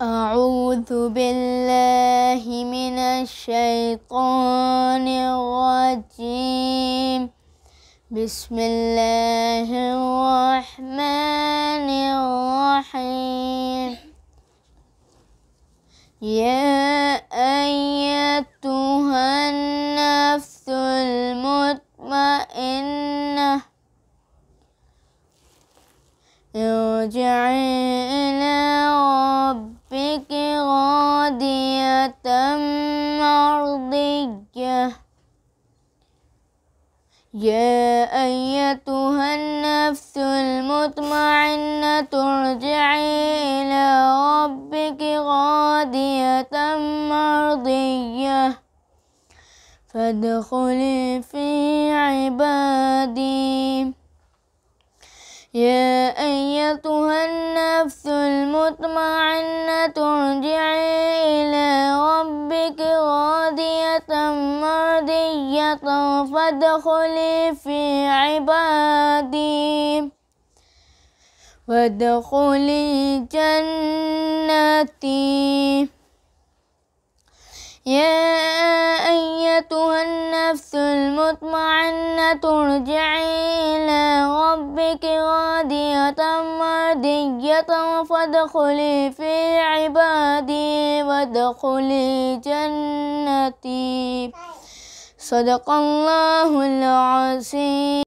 أعوذ بالله من الشيطان الرجيم. بسم الله الرحمن الرحيم. يا أيتها النفس المطمئنة ارجعي إلى ربك راضية مرضية. يا أيتها النفس المطمئنة ارجعي إلى ربك راضية مرضية فادخلي في عبادي. يا أيتها النفس المطمئنة ارجعي إلى ربك راضية مرضية فادخلي في عبادي وادخلي جنتي. يا أيتها النفس المطمئنة ارجعي إلى ربك راضية مرضية فادخلي في عبادي وادخلي جنتي. صدق الله العظيم.